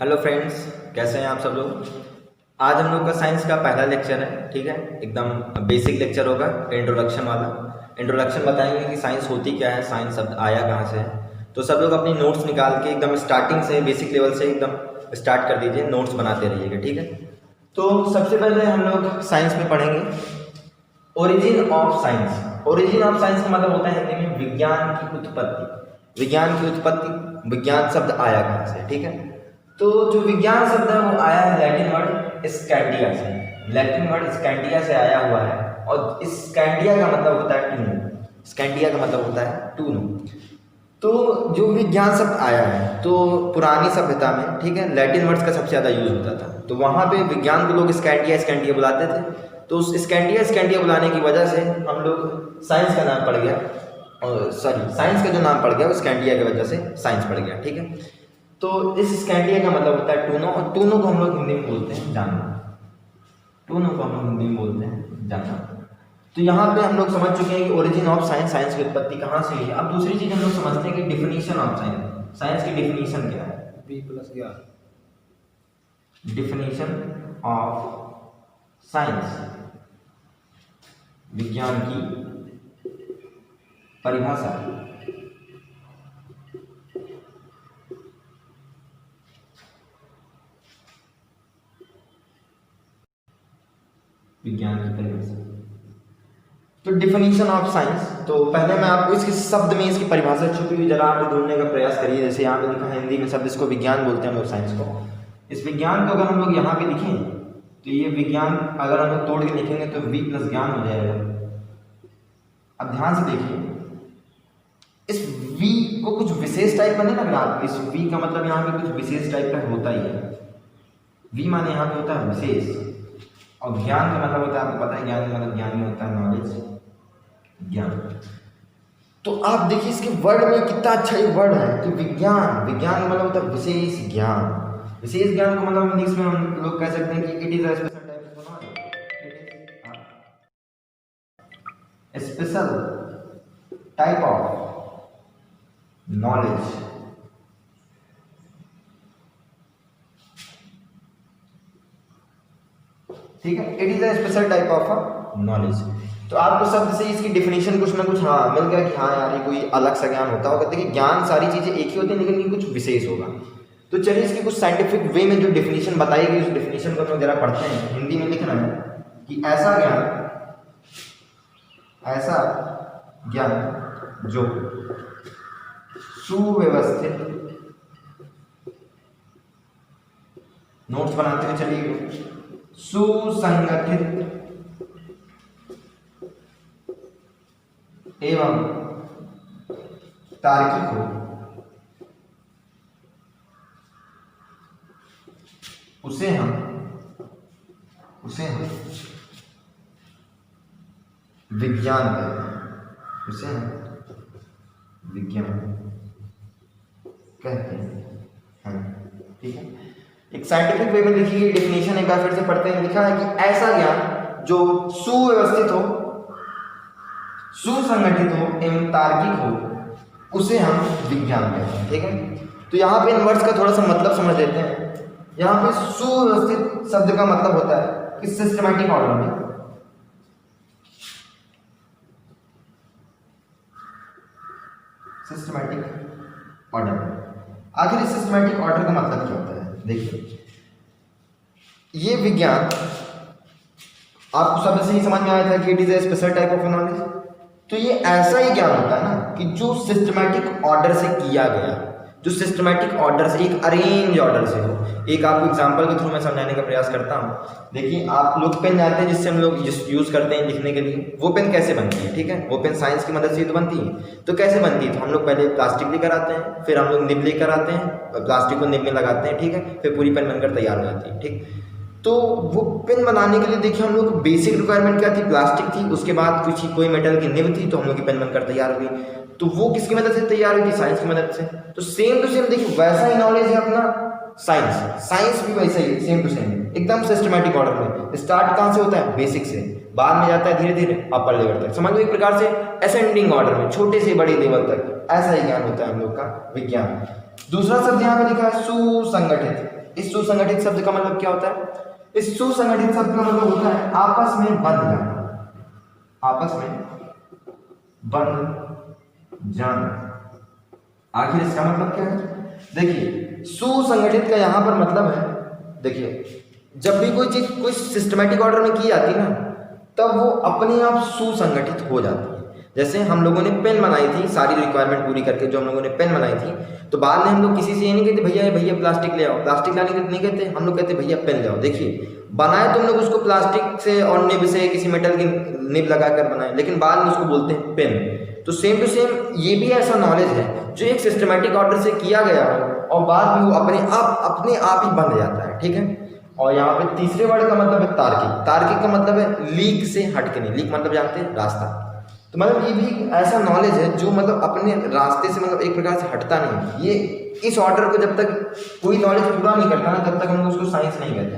Hello friends, कैसे हैं आप सब लोग। आज हम लोग का साइंस का पहला लेक्चर है। ठीक है, एकदम बेसिक लेक्चर होगा, इंट्रोडक्शन वाला। इंट्रोडक्शन बताएंगे कि साइंस होती क्या है, साइंस शब्द आया कहाँ से है। तो सब लोग अपनी नोट्स निकाल के एकदम स्टार्टिंग से, बेसिक लेवल से एकदम स्टार्ट कर दीजिए, नोट्स बनाते रहिएगा। ठीक है, तो सबसे पहले हम लोग साइंस में पढ़ेंगे origin of science. Origin of science का मतलब होता है हिंदी में विज्ञान की उत्पत्ति। विज्ञान की उत्पत्ति, विज्ञान शब्द आया कहाँ से। ठीक है, तो जो विज्ञान शब्द है वो आया है लैटिन वर्ड स्कैंडिया से। लैटिन वर्ड स्कैंडिया से आया हुआ है और स्कैंडिया का मतलब होता है टू। स्कैंडिया का मतलब होता है टू। तो जो विज्ञान शब्द आया है, तो पुरानी सभ्यता में, ठीक है, लैटिन वर्ड्स का सबसे ज़्यादा यूज होता था। तो वहाँ पे विज्ञान को लोग स्कैंडिया स्कैंडिया बुलाते थे। तो उस स्कैंडिया स्कैंडिया बुलाने की वजह से हम लोग साइंस का नाम पड़ गया, और साइंस का जो नाम पड़ गया वो स्कैंडिया की वजह से साइंस पड़ गया। ठीक है, तो इस स्कैंडिया का मतलब होता है टूनो, और टूनो को हम लोग हिंदी में बोलते हैं जानना। टूनो को हम लोग हिंदी में बोलते हैं जानना। तो यहाँ पे हम लोग समझ चुके हैं कि ओरिजिन ऑफ साइंस, साइंस की उत्पत्ति कहाँ से हुई है। अब दूसरी चीज हम लोग समझते हैं कि डिफिनीशन ऑफ साइंस, साइंस की डिफिनीशन क्या है। डिफिनीशन ऑफ साइंस, विज्ञान की परिभाषा। विज्ञान की परिभाषा, तो डिफिनीशन ऑफ साइंस। तो पहले मैं आपको इसके शब्द में इसकी परिभाषा छुपी हुई जरा आप ढूंढने का प्रयास करिए। जैसे यहाँ पे लिखा है हिंदी में शब्द, इसको विज्ञान बोलते हैं हम लोग साइंस को। इस विज्ञान को अगर हम लोग यहाँ पे लिखें तो ये विज्ञान अगर हम लोग तोड़ के लिखेंगे तो वी प्लस ज्ञान हो जाएगा। अब ध्यान से देखिए, इस वी को कुछ विशेष टाइप का नहीं लग रहा आपको। इस वी का मतलब यहाँ पे कुछ विशेष टाइप का होता ही है। वी माने यहाँ पे होता है विशेष, और ज्ञान का मतलब होता है, आपको पता है ज्ञान का मतलब ज्ञान ही होता है, नॉलेज, ज्ञान। तो आप देखिए इसके वर्ड में कितना अच्छा ये वर्ड है कि विज्ञान। विज्ञान का मतलब होता है विशेष ज्ञान। विशेष ज्ञान का मतलब इंग्लिश में हम लोग कह सकते हैं कि it is a special type of knowledge. Special type of knowledge. ठीक है, it is a special type of knowledge. तो आपको शब्द से इसकी डिफिनेशन कुछ ना कुछ हाँ मिल गया कि हाँ यार ये कोई अलग सा ज्ञान होता होगा। देखिए ज्ञान सारी चीजें एक ही होती है, लेकिन ये कुछ विशेष होगा। तो चलिए इसकी कुछ साइंटिफिक वे में जो डिफिनेशन बताई गई, उस डिफिनेशन को हम जरा पढ़ते हैं। हिंदी में लिखना है कि ऐसा ज्ञान जो सुव्यवस्थित, नोट्स बनाते हुए चलिए, सुसंगठित एवं तार्किक हो, उसे हम विज्ञान कहते हैं। उसे हम विज्ञान कहते हैं। ठीक है, एक साइंटिफिक वे में लिखी गई डेफिनेशन एक बार फिर से पढ़ते हैं। लिखा है कि ऐसा ज्ञान जो सुव्यवस्थित हो, सुसंगठित हो एवं तार्किक हो, उसे हम विज्ञान कहते हैं। ठीक है, तो यहाँ पे इन वर्ड्स का थोड़ा सा मतलब समझ लेते हैं। यहाँ पे सुव्यवस्थित शब्द का मतलब होता है कि सिस्टमैटिक ऑर्डर में, सिस्टमैटिक ऑर्डर। आखिर इस सिस्टमैटिक ऑर्डर का मतलब क्या होता है। देखिए ये विज्ञान आपको सबसे सही समझ में आया था कि it is a special type of knowledge. तो ये ऐसा ही ज्ञान होता है ना कि जो सिस्टमैटिक ऑर्डर से किया गया, जो सिस्टमैटिक ऑर्डर से, एक अरेंज ऑर्डर से हो। एक आपको एग्जांपल के थ्रू मैं समझाने का प्रयास करता हूँ। देखिए आप लोग पेन जानते हैं जिससे हम लोग यूज करते हैं लिखने के लिए, वो पेन कैसे बनती है। ठीक है, वो पेन साइंस की मदद से तो बनती है। तो कैसे बनती है, तो हम लोग पहले प्लास्टिक लेकर आते हैं, फिर हम लोग निब लेकर आते हैं, प्लास्टिक को निब में लगाते हैं। ठीक है, फिर पूरी पेन बनकर तैयार हो जाती है। ठीक, तो वो पेन बनाने के लिए देखिए हम लोग बेसिक रिक्वायरमेंट क्या थी, प्लास्टिक थी, उसके बाद कोई मेटल की निब थी, तो हम लोग की पेन बनकर तैयार हो गई। तो वो किसकी मदद से तैयार हुई थी, साइंस की मदद से। तो सेम टू सेम देखिए वैसा ही नॉलेज है अपना साइंस। साइंस भी वैसा ही सेम टू सेम एकदम सिस्टमैटिक ऑर्डर में। स्टार्ट कहाँ से होता है, बेसिक से, बाद में जाता है धीरे धीरे अपर लेवल तक। समझ लो एक प्रकार से असेंडिंग ऑर्डर में, छोटे से बड़े लेवल तक। ऐसा ही ज्ञान होता है हम लोग का विज्ञान। दूसरा शब्द यहाँ पे लिखा है सुसंगठित। इस सुसंगठित शब्द का मतलब क्या होता है? इस सुसंगठित शब्द का मतलब होता है आपस में बंध जाना, आपस में बंध जाना। आखिर इसका मतलब क्या है? देखिए सुसंगठित का यहां पर मतलब है, देखिए जब भी कोई चीज कोई सिस्टमेटिक ऑर्डर में की जाती है ना, तब वो अपने आप सुसंगठित हो जाती है। जैसे हम लोगों ने पेन बनाई थी, सारी रिक्वायरमेंट पूरी करके जो हम लोगों ने पेन बनाई थी, तो बाद में हम लोग किसी से ये नहीं कहते भैया भैया प्लास्टिक ले आओ, प्लास्टिक लाने के नहीं कहते, हम लोग कहते भैया पेन ले आओ। देखिए बनाए तुम लोग उसको प्लास्टिक से और निब से, किसी मेटल की निब लगा कर बनाए, लेकिन बाद में उसको बोलते हैं पेन। तो सेम टू सेम ये भी ऐसा नॉलेज है जो एक सिस्टमेटिक ऑर्डर से किया गया हो और बाद में वो अपने आप ही बन जाता है, ठीक है। और यहाँ पे तीसरे वर्ड का मतलब है तार्किक। तार्किक का मतलब है लीक से हट के नहीं, लीक मतलब जानते हैं रास्ता। तो मतलब ये भी ऐसा नॉलेज है जो मतलब अपने रास्ते से मतलब एक प्रकार से हटता नहीं। ये इस ऑर्डर को जब तक कोई नॉलेज पूरा नहीं करता ना, तब तक हम लोग उसको साइंस नहीं कहते,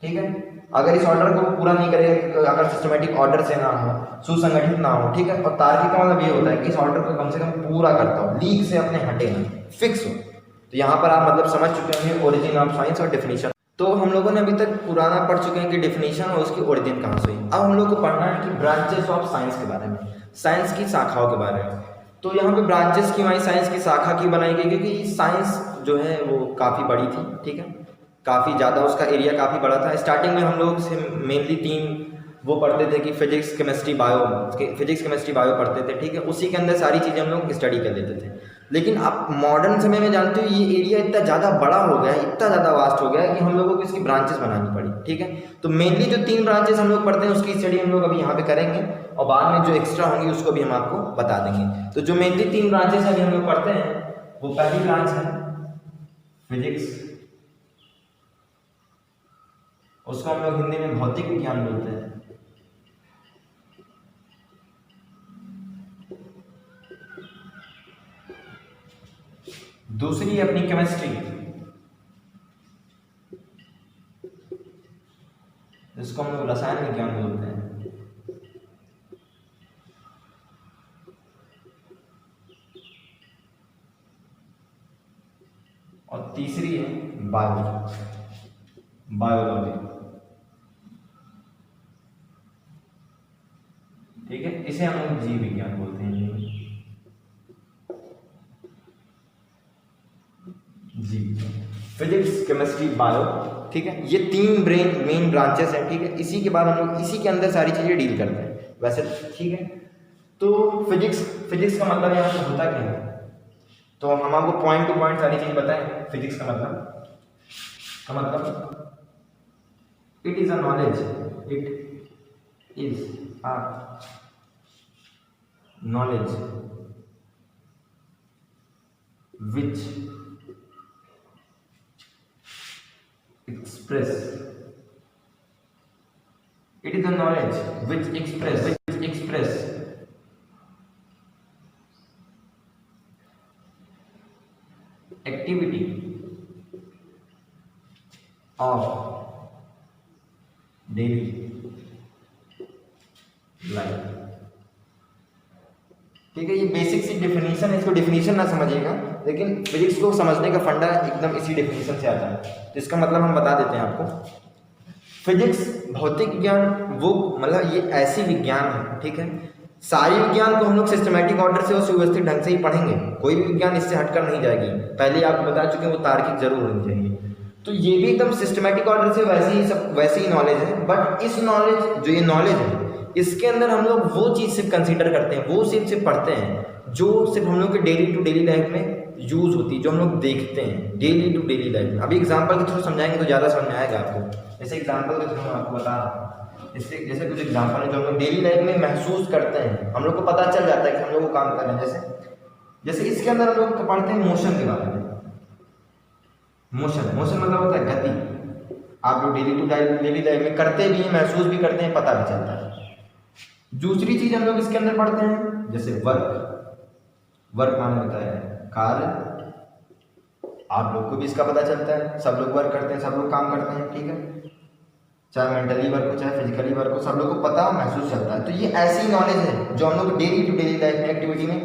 ठीक है। अगर इस ऑर्डर को पूरा नहीं करेगा, अगर सिस्टमेटिक ऑर्डर से ना हो, सुसंगठित ना हो, ठीक है। और तार्किक का मतलब ये होता है कि इस ऑर्डर को कम से कम पूरा करता हो, लीक से अपने हटे ना, फिक्स हो। तो यहाँ पर आप मतलब समझ चुके होंगे ओरिजिन ऑफ साइंस और डेफिनेशन। तो हम लोगों ने अभी तक पुराना पढ़ चुके हैं कि डेफिनेशन और उसकी ओरिजिन कहाँ से हुई। अब हम लोग को पढ़ना है कि ब्रांचेस ऑफ साइंस के बारे में, साइंस की शाखाओं के बारे में। तो यहाँ पे ब्रांचेस की वहीं साइंस की शाखा की बनाई गई, क्योंकि साइंस जो है वो काफ़ी बड़ी थी, ठीक है, काफ़ी ज़्यादा उसका एरिया काफ़ी बड़ा था। स्टार्टिंग में हम लोग से मेनली 3 वो पढ़ते थे कि फिजिक्स केमिस्ट्री बायो पढ़ते थे, ठीक है। उसी के अंदर सारी चीज़ें हम लोग स्टडी कर लेते थे। लेकिन अब मॉडर्न समय में जानते हो ये एरिया इतना ज़्यादा बड़ा हो गया है, इतना ज़्यादा वास्ट हो गया है कि हम लोगों को इसकी ब्रांचेस बनानी पड़ी, ठीक है। तो मेनली जो 3 ब्रांचेस हम लोग पढ़ते हैं उसकी स्टडी हम लोग अभी यहाँ पे करेंगे, और बाद में जो एक्स्ट्रा होंगी उसको भी हम आपको बता देंगे। तो जो मेनली 3 ब्रांचेस अभी हम लोग पढ़ते हैं, वो पहली ब्रांच है फिजिक्स, उसको हम लोग हिंदी में भौतिक विज्ञान बोलते हैं। दूसरी है अपनी केमिस्ट्री, जिसको हम लोग रसायन विज्ञान बोलते हैं। और तीसरी है बायोलॉजी, ठीक है। इसे हम लोग जीव विज्ञान बोलते हैं, जीव, फिजिक्स केमिस्ट्री बायो, ठीक है। ये 3 मेन ब्रांचेस हैं, ठीक है। इसी के बाद हम लोग इसी के अंदर सारी चीजें डील करते हैं वैसे, ठीक है। तो फिजिक्स का मतलब यहाँ पे होता क्या है, तो हम आपको पॉइंट टू पॉइंट सारी चीज बताएं। फिजिक्स का मतलब it is a knowledge, it is a knowledge which express, it is a knowledge which express activity of daily life, ठीक है। ये बेसिक सी डेफिनेशन है, इसको डेफिनेशन ना समझिएगा, लेकिन फिजिक्स को समझने का फंडा एकदम इसी डेफिनेशन से आता है। तो इसका मतलब हम बता देते हैं आपको। फिजिक्स भौतिक विज्ञान वो मतलब ये ऐसी विज्ञान है, ठीक है। सारी विज्ञान को हम लोग सिस्टमेटिक ऑर्डर से और सुव्यवस्थित ढंग से ही पढ़ेंगे, कोई भी विज्ञान इससे हटकर नहीं जाएगी। पहले आपको बता चुके हैं वो तार्किक जरूर होनी चाहिए। तो ये भी एकदम सिस्टमेटिक ऑर्डर से वैसे ही नॉलेज है। बट इस नॉलेज जो ये नॉलेज है, इसके अंदर हम लोग वो चीज़ सिर्फ कंसीडर करते हैं, वो सिर्फ पढ़ते हैं जो सिर्फ हम लोग के डेली टू डेली लाइफ में यूज होती है, जो हम लोग देखते हैं डेली टू डेली लाइफ में। अभी एग्जांपल के थ्रू समझाएंगे तो ज़्यादा समझ में आएगा आपको। जैसे एग्जांपल के थ्रू मैं आपको बता रहा हूँ, जैसे कुछ एग्जांपल है जो हम लोग डेली लाइफ में महसूस करते हैं, हम लोग को पता चल जाता है कि हम लोग वो काम कर रहे हैं। जैसे इसके अंदर हम लोग पढ़ते हैं मोशन के बारे में। मोशन मतलब होता है गति। आप लोग डेली टू डेली लाइफ में करते भी हैं, महसूस भी करते हैं, पता भी चलता है। दूसरी चीज हम लोग इसके अंदर पढ़ते हैं जैसे वर्क माने होता है कार्य। आप लोग को भी इसका पता चलता है, सब लोग वर्क करते हैं, सब लोग काम करते हैं, ठीक है। चाहे मेंटली वर्क हो चाहे फिजिकली वर्क हो, सब लोग को पता महसूस चलता है। तो ये ऐसी नॉलेज है जो हम लोग डेली टू डेली लाइफ में एक्टिविटी में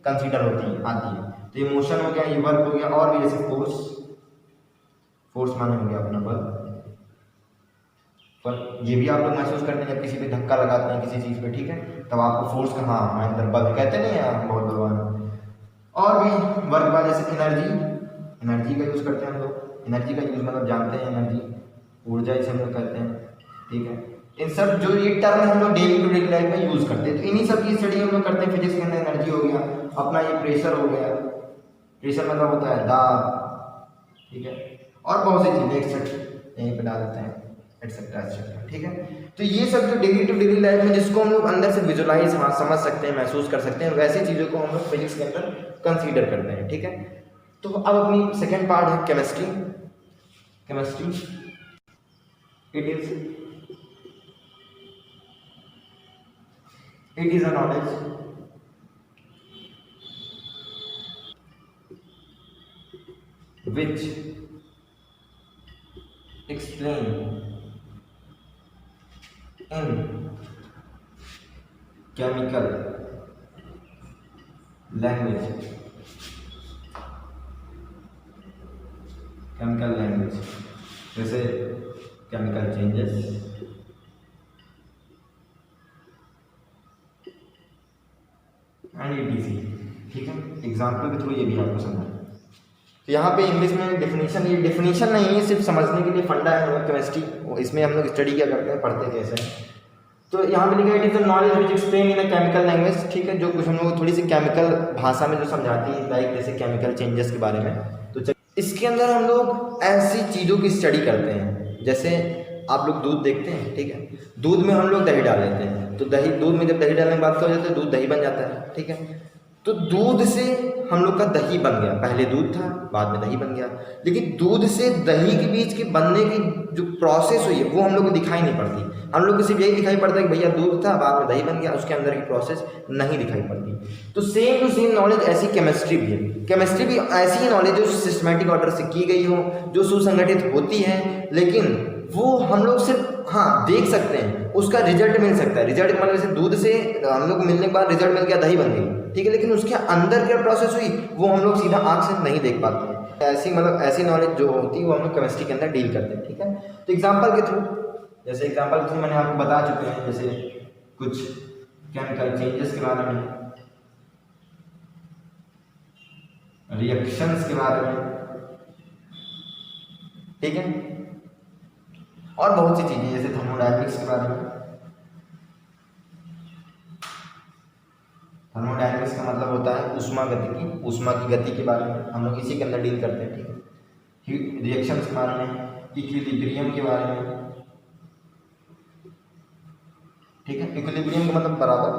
कंसीडर होती है, आती है। तो ये मोशन हो गया, ये वर्क हो गया, और भी जैसे फोर्स माने हो गया अपना बल। पर ये भी आप लोग महसूस करते हैं जब किसी पे धक्का लगाते हैं किसी चीज़ पे, ठीक है, तब आपको फोर्स का, हाँ हमारे अंदर बल कहते नहीं है हम बहुत बलवान। और भी वर्क बाय जैसे एनर्जी का यूज़ करते हैं हम लोग। एनर्जी का यूज़ मतलब जानते हैं, एनर्जी ऊर्जा इसे हम लोग कहते हैं, ठीक है। इन सब जो ये टर्म हम लोग डेली टू डेली लाइफ में यूज़ करते हैं, तो इन्हीं सब की स्टडी हम लोग करते हैं फिजिक्स के अंदर। एनर्जी हो गया अपना, ये प्रेशर हो गया, प्रेशर मतलब होता है दाब, ठीक है, और बहुत सी चीज़ें एक्सेट्रा यहीं पे डाल देते हैं, एक्सेट्रा एक्सेट्रा, ठीक है। तो ये सब जो डेली टू डेली लाइफ में जिसको हम लोग अंदर से विजुलाइज, हाँ समझ सकते हैं, महसूस कर सकते हैं, वैसी चीज़ों को हम लोग फिजिक्स के अंदर कंसीडर करते हैं, ठीक है। तो अब अपनी सेकेंड पार्ट है chemistry. Chemistry it is a knowledge which explain in chemical language, जैसे केमिकल चेंजेस, एंड ETC, ठीक है। एग्जाम्पल के थ्रू ये भी आपको समझना है। तो यहाँ पे इंग्लिश में डेफिनेशन, ये डेफिनेशन नहीं है, सिर्फ समझने के लिए फंडा है हम लोग केमिस्ट्री, इसमें हम लोग स्टडी क्या करते हैं, पढ़ते कैसे हैं। तो यहाँ पे लिखा है it is the knowledge which explain in a chemical language, ठीक है, जो कुछ हम लोग थोड़ी सी केमिकल भाषा में जो समझाती है, लाइक जैसे केमिकल चेंजेस के बारे में। तो इसके अंदर हम लोग ऐसी चीज़ों की स्टडी करते हैं, जैसे आप लोग दूध देखते हैं, ठीक है, दूध में हम लोग दही डाल देते हैं, तो दही, दूध में जब दही डालने की बात हो जाती है दूध दही बन जाता है, ठीक है। तो दूध से हम लोग का दही बन गया, पहले दूध था बाद में दही बन गया, लेकिन दूध से दही के बीच के बनने की जो प्रोसेस हुई है वो हम लोग को दिखाई नहीं पड़ती। हम लोग को सिर्फ यही दिखाई पड़ता है कि भैया दूध था बाद में दही बन गया, उसके अंदर की प्रोसेस नहीं दिखाई पड़ती। तो सेम टू सेम नॉलेज ऐसी केमिस्ट्री भी है। केमिस्ट्री भी ऐसी ही नॉलेज जो सिस्टमैटिक ऑर्डर से की गई हो, जो सुसंगठित होती है, लेकिन वो हम लोग सिर्फ हाँ देख सकते हैं, उसका रिजल्ट मिल सकता है। रिजल्ट मतलब जैसे दूध से हम लोग को मिलने के बाद रिजल्ट मिल गया, दही बन गई, ठीक है, लेकिन उसके अंदर क्या प्रोसेस हुई वो हम लोग सीधा आंख से नहीं देख पाते हैं। ऐसी मतलब ऐसी नॉलेज जो होती है वो हम लोग केमिस्ट्री के अंदर डील करते हैं, ठीक है। तो एग्जाम्पल के थ्रू, जैसे एग्जाम्पल के थ्रू मैंने आपको बता चुके हैं, जैसे कुछ केमिकल चेंजेस के बारे में, रिएक्शंस के बारे में, ठीक है, और बहुत सी चीजें जैसे थर्मोडायनेमिक्स के बारे में। थर्मोडायनेमिक्स का मतलब होता है ऊष्मा की गति के बारे में, हम लोग इसी के अंदर डील करते हैं, ठीक है। रिएक्शंस के बारे में, इक्विलिब्रियम के बारे में, ठीक है, इक्विलिब्रियम का मतलब बराबर,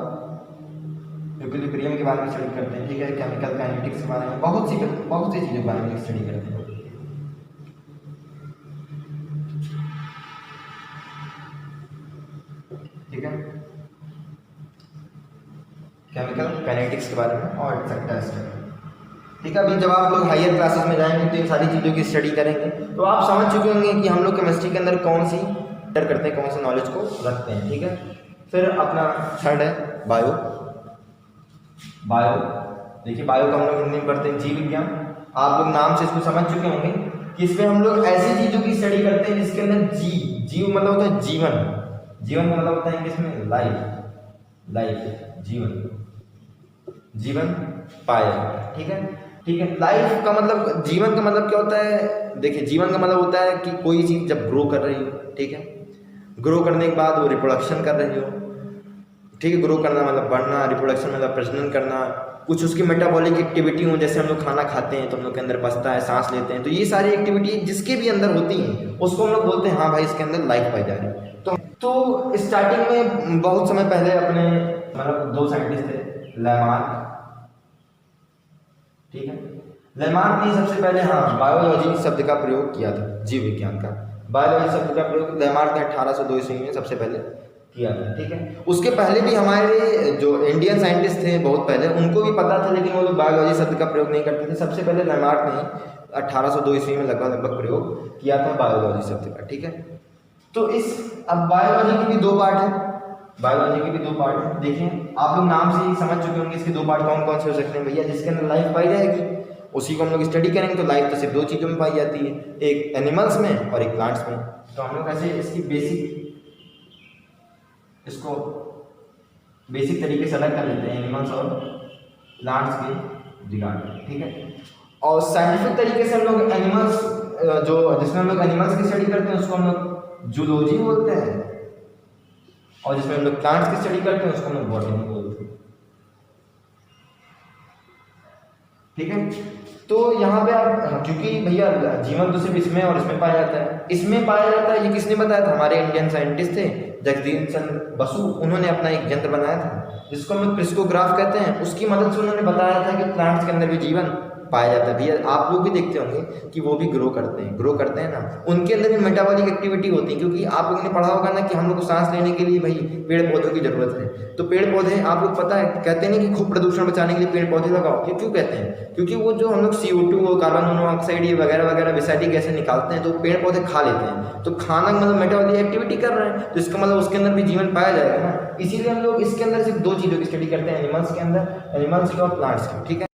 इक्विलिब्रियम के बारे में स्टडी करते हैं, ठीक है। केमिकल काइनेटिक्स के बारे में, बहुत सी चीज़ों के बारे में स्टडी करते हैं, ठीक है। केमिकल काइनेटिक्स के बारे में और एक्सेट्रा, ठीक है। अभी जब आप लोग हायर क्लासेस में जाएंगे तो इन सारी चीज़ों की स्टडी करेंगे, तो आप समझ चुके होंगे कि हम लोग केमिस्ट्री के अंदर कौन सी करते हैं, कौन सी नॉलेज को रखते हैं, ठीक है। फिर अपना थर्ड है बायो। देखिए बायो का हम लोग हिंदी में पढ़ते हैं जीव विज्ञान। आप लोग नाम से इसको समझ चुके होंगे कि इसमें हम लोग ऐसी चीज़ों की स्टडी करते हैं जिसके अंदर जीव मतलब होता है जीवन का मतलब होता है इंग्लिश में लाइफ, जीवन पाया, ठीक है। लाइफ का मतलब, जीवन का मतलब क्या होता है, देखिए जीवन का मतलब होता है कि कोई चीज़ जब ग्रो कर रही हो, ठीक है, ग्रो करने के बाद वो रिप्रोडक्शन कर रही हो, ठीक है। ग्रो करना मतलब बढ़ना, रिप्रोडक्शन मतलब प्रजनन करना, कुछ उसकी मेटाबॉलिक एक्टिविटी हो, जैसे हम लोग खाना खाते हैं तो हम लोग के अंदर बसता है, सांस लेते हैं, तो ये सारी एक्टिविटी जिसके भी अंदर होती हैं उसको हम लोग बोलते हैं हाँ भाई इसके अंदर लाइफ पाई जा रही है। तो स्टार्टिंग में बहुत समय पहले अपने मतलब 2 साइंटिस्ट थे, लैमार्क, ठीक है। लैमार्क ने सबसे पहले बायोलॉजी शब्द का प्रयोग किया था, जीव विज्ञान का बायोलॉजी शब्द का प्रयोग लैमार्क ने 1802 ईस्वी में सबसे पहले किया था, ठीक है। उसके पहले भी हमारे जो इंडियन साइंटिस्ट थे बहुत पहले, उनको भी पता था, लेकिन वो लोग बायोलॉजी शब्द का प्रयोग नहीं करते थे। सबसे पहले लैमार्क ने 1802 ईस्वी में लगभग प्रयोग किया था बायोलॉजी शब्द का, ठीक है। तो अब बायोलॉजी के भी 2 पार्ट है, देखिए आप लोग नाम से ही समझ चुके होंगे इसके 2 पार्ट कौन कौन से हो सकते हैं भैया, जिसके अंदर लाइफ पाई जाएगी उसी को हम लोग स्टडी करेंगे। तो लाइफ तो सिर्फ दो चीज़ों में पाई जाती है, एक एनिमल्स में और एक प्लांट्स में। तो हम लोग ऐसे इसकी इसको बेसिक तरीके से अलग कर लेते हैं एनिमल्स और प्लांट्स के रिगार्डिंग, ठीक है। और साइंटिफिक तरीके से हम लोग एनिमल्स जिसमें हम लोग एनिमल्स की स्टडी करते हैं उसको हम लोग जूलॉजी बोलते हैं, और जिसमें हम लोग प्लांट्स की स्टडी करते हैं उसको हम लोग बॉटनी बोलते हैं, ठीक है। तो यहाँ पे आप, क्योंकि भैया जीवन तो सिर्फ इसमें और इसमें पाया जाता है, इसमें पाया जाता है, ये किसने बताया था? हमारे इंडियन साइंटिस्ट थे जगदीश चंद्र बसु, उन्होंने अपना एक यंत्र बनाया था जिसको हम लोग क्रिस्कोग्राफ कहते हैं। उसकी मदद से उन्होंने बताया था कि प्लांट्स के अंदर भी जीवन पाया जाता है। भैया आप लोग भी देखते होंगे कि वो भी ग्रो करते हैं ना, उनके अंदर भी मेटाबॉलिक एक्टिविटी होती है। क्योंकि आप लोगों ने पढ़ा होगा ना कि हम लोग को सांस लेने के लिए भाई पेड़ पौधों की जरूरत है। तो पेड़ पौधे आप लोग पता है कहते नहीं कि खूब प्रदूषण बचाने के लिए पेड़ पौधे लगाओ, ये क्यों कहते हैं? क्योंकि वो जो हम लोग CO2 और कार्बन मोनोऑक्साइड ये वगैरह वगैरह विषैली गैसें निकालते हैं तो पेड़ पौधे खा लेते हैं। तो खाना मतलब मेटाबॉलिक एक्टिविटी कर रहे हैं, तो इसका मतलब उसके अंदर भी जीवन पाया जाएगा ना। इसीलिए हम लोग इसके अंदर सिर्फ दो चीज़ों की स्टडी करते हैं, एनिमल्स के अंदर, एनिमल्स की और प्लांट्स की, ठीक है।